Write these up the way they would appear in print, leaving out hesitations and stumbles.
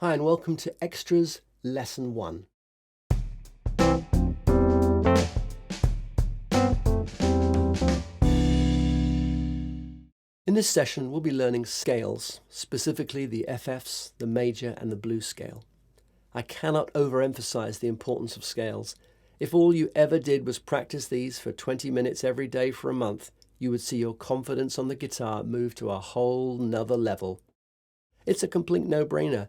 Hi and welcome to Extras Lesson 1. In this session we'll be learning scales, specifically the FFs, the major and the blues scale. I cannot overemphasize the importance of scales. If all you ever did was practice these for 20 minutes every day for a month, you would see your confidence on the guitar move to a whole nother level. It's a complete no-brainer.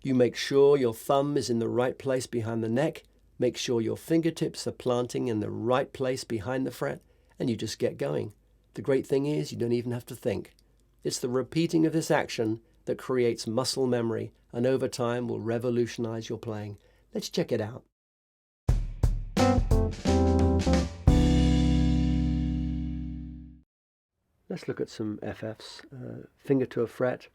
You make sure your thumb is in the right place behind the neck, make sure your fingertips are planting in the right place behind the fret, and you just get going. The great thing is you don't even have to think. It's the repeating of this action that creates muscle memory and over time will revolutionize your playing. Let's check it out. Let's look at some FFs. Finger to a fret.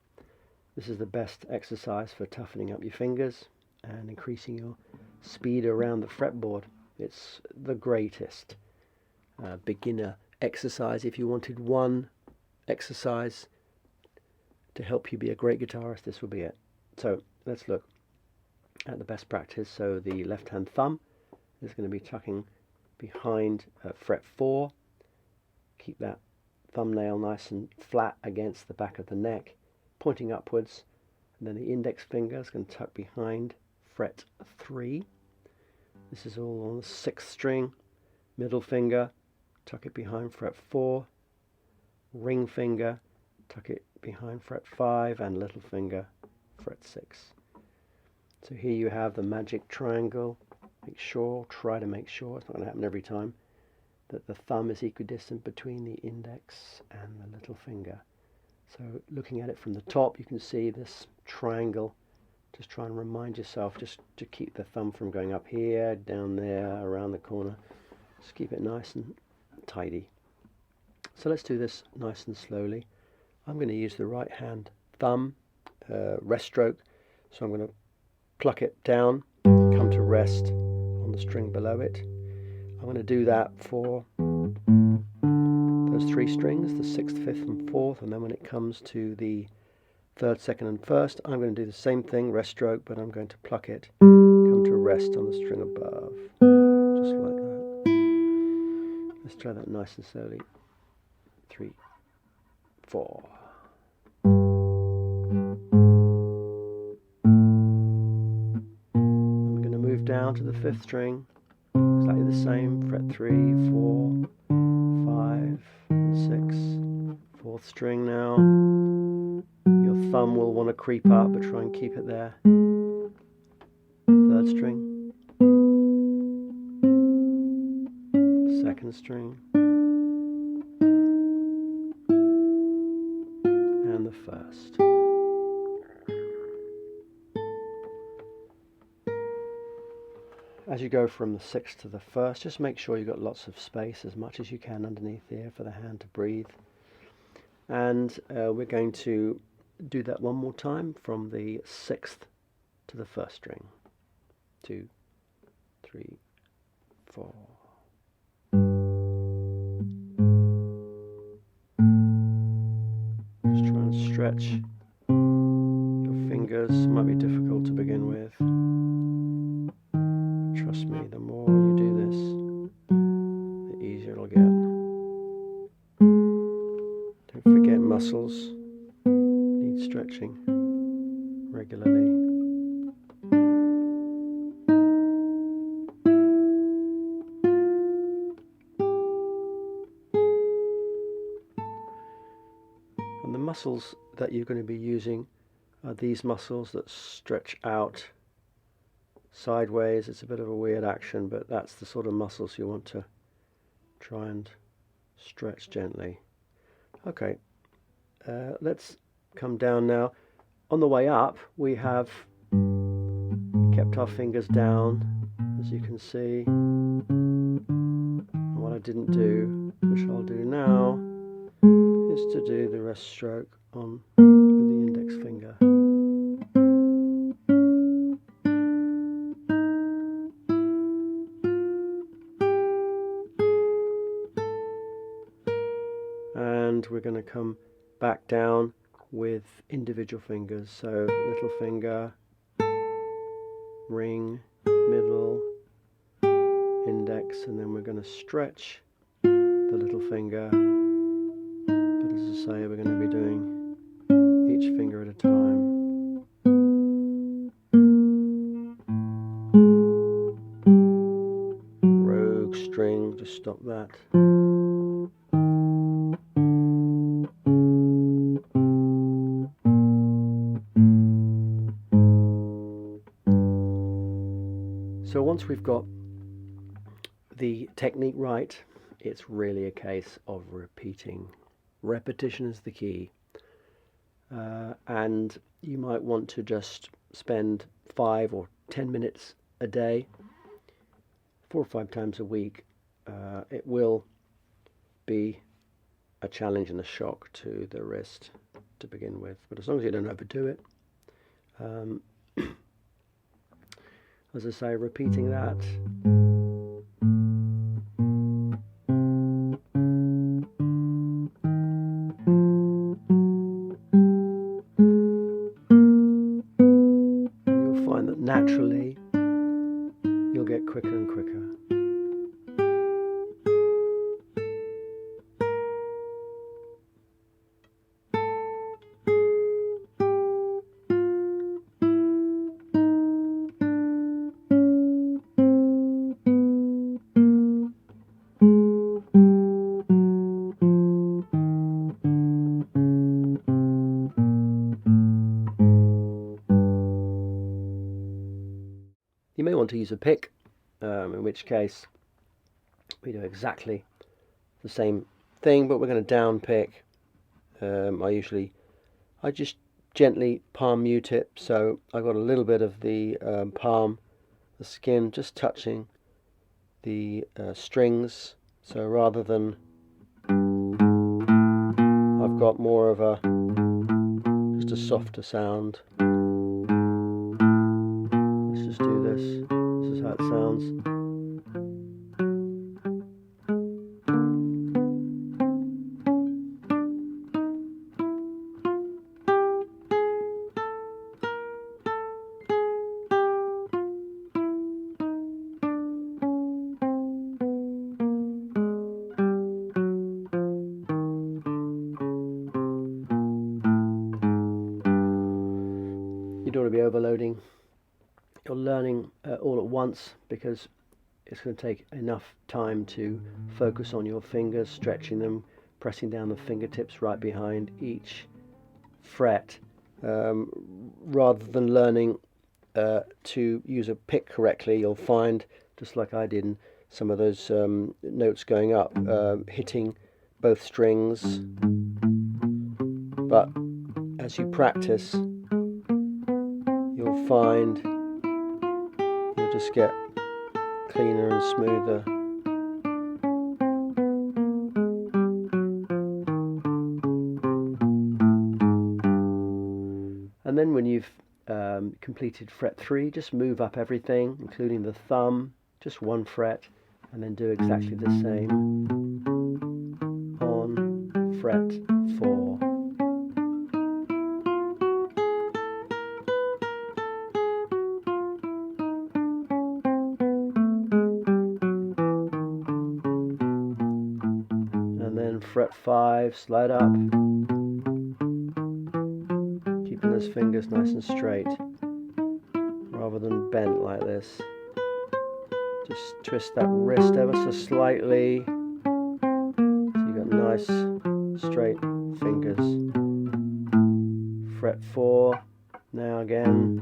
This is the best exercise for toughening up your fingers and increasing your speed around the fretboard. It's the greatest beginner exercise. If you wanted one exercise to help you be a great guitarist, this would be it. So let's look at the best practice. So the left hand thumb is going to be tucking behind fret 4. Keep that thumbnail nice and flat against the back of the neck, pointing upwards, and then the index finger is going to tuck behind fret 3. This is all on the 6th string. Middle finger, tuck it behind fret 4. Ring finger, tuck it behind fret 5, and little finger, fret 6. So here you have the magic triangle. Try to make sure, it's not going to happen every time, that the thumb is equidistant between the index and the little finger. So looking at it from the top, you can see this triangle. Just try and remind yourself just to keep the thumb from going up here, down there, around the corner. Just keep it nice and tidy. So let's do this nice and slowly. I'm going to use the right hand thumb rest stroke. So I'm going to pluck it down, come to rest on the string below it. I'm going to do that for those 3 strings, the 6th, 5th and 4th, and then when it comes to the 3rd, 2nd and 1st, I'm going to do the same thing, rest stroke, but I'm going to pluck it, come to rest on the string above, just like that. Let's try that nice and slowly. 3, 4. I'm going to move down to the 5th string, exactly the same, fret 3, 4, 5 and 6, 4th string now. Your thumb will want to creep up, but try and keep it there. 3rd string, 2nd string, and the 1st. As you go from the 6th to the 1st, just make sure you've got lots of space, as much as you can underneath here for the hand to breathe. And we're going to do that one more time from the 6th to the 1st string. 2, 3, 4. Just try and stretch your fingers. It might be difficult to begin with. Trust me, the more you do this, the easier it'll get. Don't forget, muscles need stretching regularly. And the muscles that you're going to be using are these muscles that stretch out sideways. It's a bit of a weird action, but that's the sort of muscles you want to try and stretch gently. Okay, let's come down now. On the way up, we have kept our fingers down, as you can see. And what I didn't do, which I'll do now, is to do the rest stroke on the index finger. And we're going to come back down with individual fingers. So little finger, ring, middle, index, and then we're going to stretch the little finger. But as I say, we're going to be doing each finger at a time. Rogue string, just stop that. So once we've got the technique right, it's really a case of repeating. Repetition is the key. And you might want to just spend 5 or 10 minutes a day, 4 or 5 times a week. It will be a challenge and a shock to the wrist to begin with, but as long as you don't overdo it. As I say, repeating that. You'll find that naturally you'll get quicker and quicker. You may want to use a pick, in which case we do exactly the same thing, but we're going to down pick. I just gently palm mute it, so I've got a little bit of the palm, the skin just touching the strings. So rather than, I've got more of just a softer sound. Let's just do this. This is how it sounds. You don't want to be overloading your learning all at once, because it's going to take enough time to focus on your fingers, stretching them, pressing down the fingertips right behind each fret, rather than learning to use a pick correctly. You'll find, just like I did in some of those notes going up, hitting both strings, but as you practice, you'll find you'll just get cleaner and smoother. And then when you've completed fret 3, just move up everything, including the thumb, just 1 fret, and then do exactly the same on fret 4. And then fret 5, slide up, keeping those fingers nice and straight rather than bent like this. Just twist that wrist ever so slightly so you got nice straight fingers. Fret 4 now again.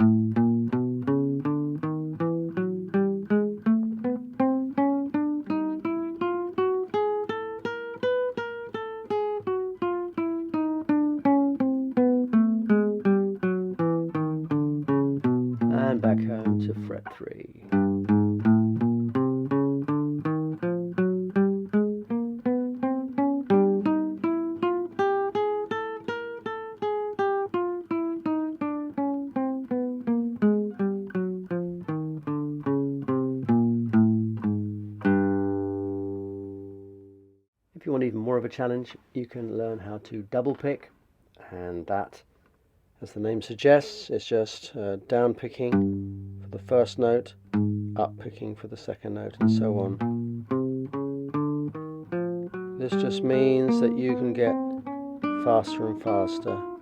And back home to fret 3. If you want even more of a challenge, you can learn how to double pick, and that, as the name suggests, is just down picking for for the first note, up picking for the second note, and so on. This just means that you can get faster and faster